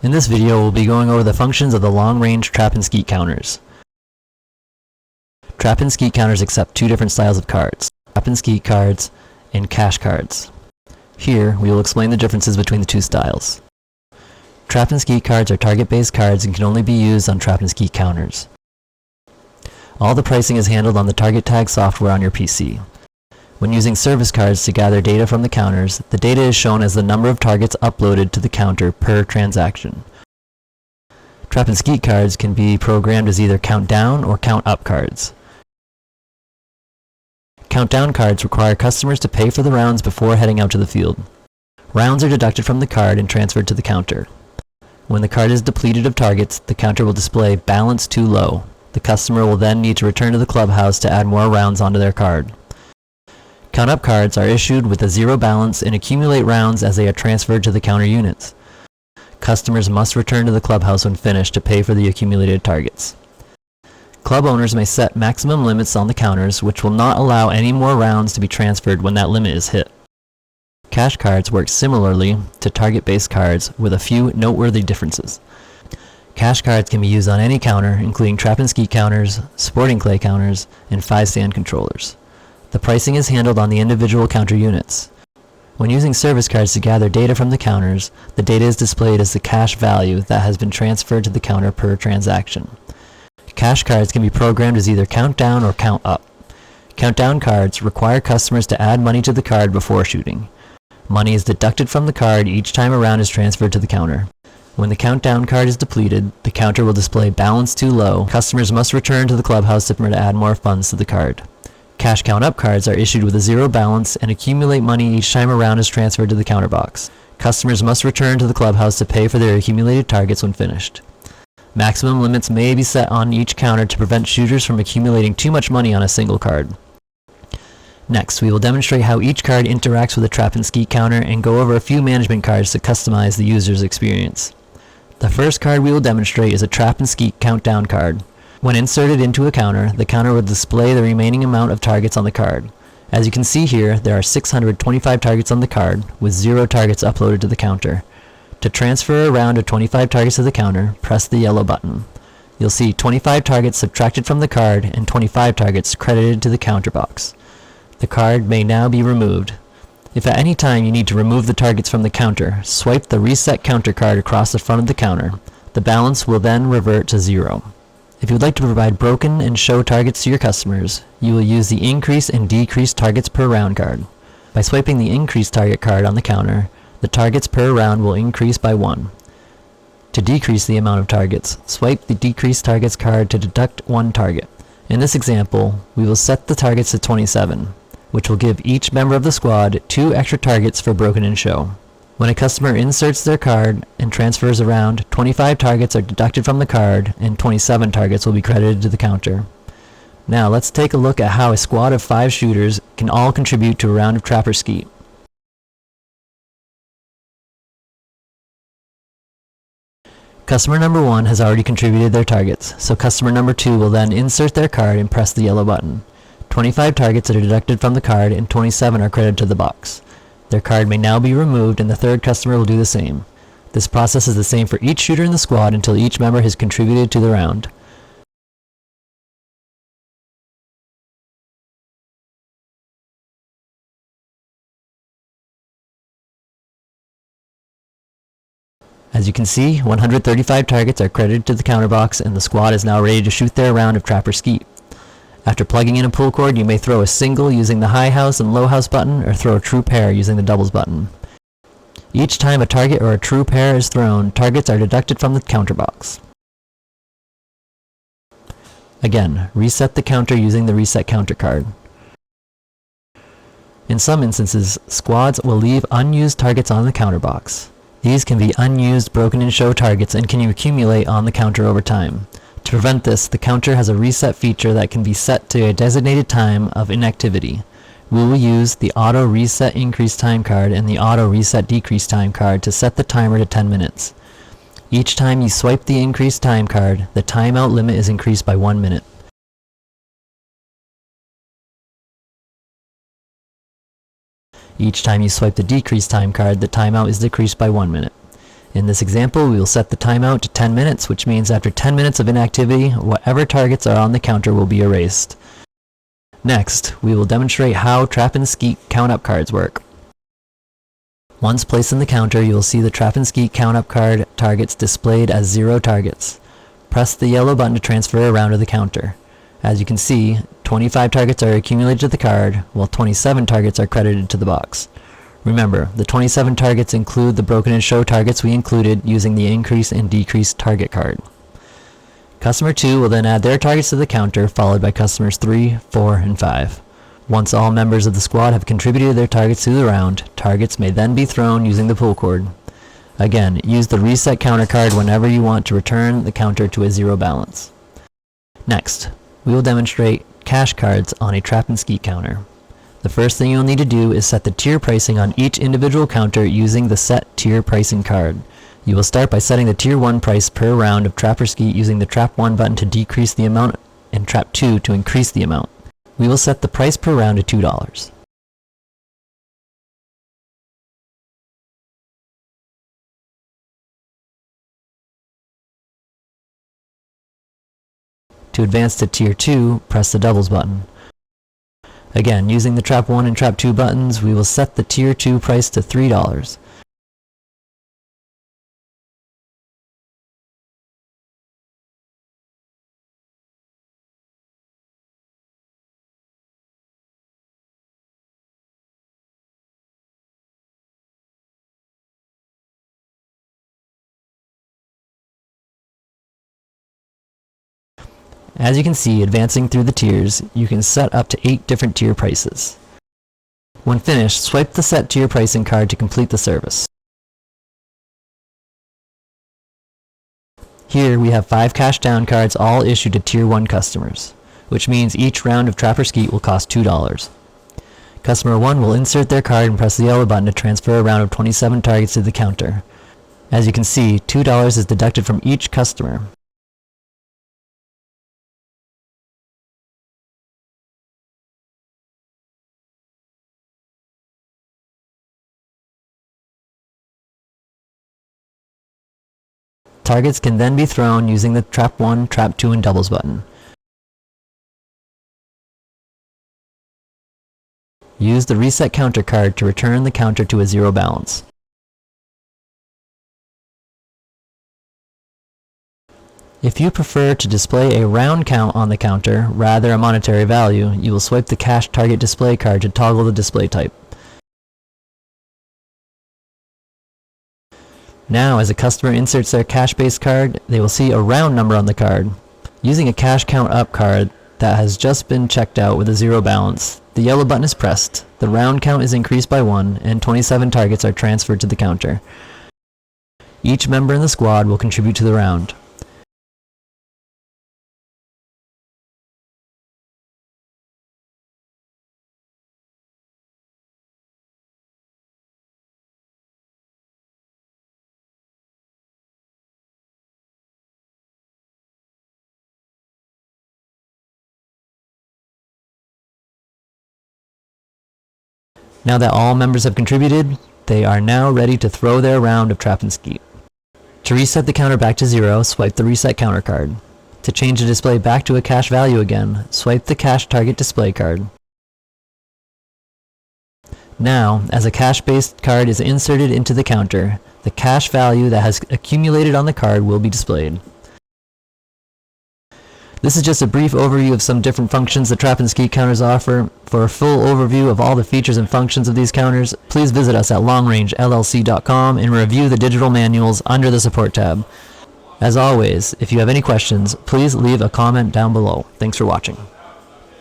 In this video, we'll be going over the functions of the long-range trap and skeet counters. Trap and skeet counters accept two different styles of cards: trap and skeet cards and cash cards. Here, we will explain the differences between the two styles. Trap and skeet cards are target-based cards and can only be used on trap and skeet counters. All the pricing is handled on the target tag software on your PC. When using service cards to gather data from the counters, the data is shown as the number of targets uploaded to the counter per transaction. Trap and skeet cards can be programmed as either count down or count up cards. Countdown cards require customers to pay for the rounds before heading out to the field. Rounds are deducted from the card and transferred to the counter. When the card is depleted of targets, the counter will display balance too low. The customer will then need to return to the clubhouse to add more rounds onto their card. Count-up cards are issued with a zero balance and accumulate rounds as they are transferred to the counter units. Customers must return to the clubhouse when finished to pay for the accumulated targets. Club owners may set maximum limits on the counters, which will not allow any more rounds to be transferred when that limit is hit. Cash cards work similarly to target-based cards with a few noteworthy differences. Cash cards can be used on any counter, including trap and skeet counters, sporting clay counters, and 5-stand controllers. The pricing is handled on the individual counter units. When using service cards to gather data from the counters, the data is displayed as the cash value that has been transferred to the counter per transaction. Cash cards can be programmed as either count down or count up. Countdown cards require customers to add money to the card before shooting. Money is deducted from the card each time a round is transferred to the counter. When the countdown card is depleted, the counter will display balance too low. Customers must return to the clubhouse to add more funds to the card. Cash count-up cards are issued with a zero balance and accumulate money each time a round is transferred to the counter box. Customers must return to the clubhouse to pay for their accumulated targets when finished. Maximum limits may be set on each counter to prevent shooters from accumulating too much money on a single card. Next, we will demonstrate how each card interacts with a trap and skeet counter and go over a few management cards to customize the user's experience. The first card we will demonstrate is a trap and skeet countdown card. When inserted into a counter, the counter will display the remaining amount of targets on the card. As you can see here, there are 625 targets on the card, with 0 targets uploaded to the counter. To transfer a round of 25 targets to the counter, press the yellow button. You'll see 25 targets subtracted from the card and 25 targets credited to the counter box. The card may now be removed. If at any time you need to remove the targets from the counter, swipe the Reset Counter card across the front of the counter. The balance will then revert to 0. If you would like to provide broken and show targets to your customers, you will use the Increase and Decrease Targets per Round card. By swiping the Increase Target card on the counter, the targets per round will increase by 1. To decrease the amount of targets, swipe the Decrease Targets card to deduct 1 target. In this example, we will set the targets to 27. Which will give each member of the squad 2 extra targets for broken and show. When a customer inserts their card and transfers a round, 25 targets are deducted from the card and 27 targets will be credited to the counter. Now let's take a look at how a squad of 5 shooters can all contribute to a round of trap or skeet. Customer number 1 has already contributed their targets, so customer number 2 will then insert their card and press the yellow button. 25 targets are deducted from the card and 27 are credited to the box. Their card may now be removed and the third customer will do the same. This process is the same for each shooter in the squad until each member has contributed to the round. As you can see, 135 targets are credited to the counter box and the squad is now ready to shoot their round of trap or skeet. After plugging in a pull cord, you may throw a single using the high house and low house button, or throw a true pair using the doubles button. Each time a target or a true pair is thrown, targets are deducted from the counter box. Again, reset the counter using the Reset Counter card. In some instances, squads will leave unused targets on the counter box. These can be unused broken and show targets and can accumulate on the counter over time. To prevent this, the counter has a reset feature that can be set to a designated time of inactivity. We will use the Auto Reset Increase Time card and the Auto Reset Decrease Time card to set the timer to 10 minutes. Each time you swipe the Increase Time card, the timeout limit is increased by 1 minute. Each time you swipe the Decrease Time card, the timeout is decreased by 1 minute. In this example, we will set the timeout to 10 minutes, which means after 10 minutes of inactivity, whatever targets are on the counter will be erased. Next, we will demonstrate how Trap and Skeet count-up cards work. Once placed on the counter, you will see the Trap and Skeet count-up card targets displayed as 0 targets. Press the yellow button to transfer a round to the counter. As you can see, 25 targets are accumulated to the card, while 27 targets are credited to the box. Remember, the 27 targets include the broken and show targets we included using the increase and decrease target card. Customer 2 will then add their targets to the counter, followed by customers 3, 4, and 5. Once all members of the squad have contributed their targets to the round, targets may then be thrown using the pull cord. Again, use the reset counter card whenever you want to return the counter to a 0 balance. Next, we will demonstrate cash cards on a Trap and Skeet counter. The first thing you'll need to do is set the tier pricing on each individual counter using the Set Tier Pricing card. You will start by setting the Tier 1 price per round of Trap or Skeet using the Trap 1 button to decrease the amount and Trap 2 to increase the amount. We will set the price per round to $2. To advance to Tier 2, press the doubles button. Again, using the Trap 1 and Trap 2 buttons, we will set the Tier 2 price to $3. As you can see, advancing through the tiers, you can set up to 8 different tier prices. When finished, swipe the Set Tier Pricing card to complete the service. Here we have 5 cash down cards all issued to Tier 1 customers, which means each round of Trap or Skeet will cost $2. Customer 1 will insert their card and press the yellow button to transfer a round of 27 targets to the counter. As you can see, $2 is deducted from each customer. Targets can then be thrown using the Trap 1, Trap 2, and doubles button. Use the Reset Counter card to return the counter to a 0 balance. If you prefer to display a round count on the counter, rather a monetary value, you will swipe the Cash Target Display card to toggle the display type. Now, as a customer inserts their cash-based card, they will see a round number on the card. Using a Cash Count Up card that has just been checked out with a 0 balance, the yellow button is pressed, the round count is increased by 1, and 27 targets are transferred to the counter. Each member in the squad will contribute to the round. Now that all members have contributed, they are now ready to throw their round of Trap and Skeet. To reset the counter back to 0, swipe the Reset Counter card. To change the display back to a cash value again, swipe the Cash Target Display card. Now, as a cash-based card is inserted into the counter, the cash value that has accumulated on the card will be displayed. This is just a brief overview of some different functions the Trap and Skeet counters offer. For a full overview of all the features and functions of these counters, please visit us at longrangellc.com and review the digital manuals under the Support tab. As always, if you have any questions, please leave a comment down below. Thanks for watching.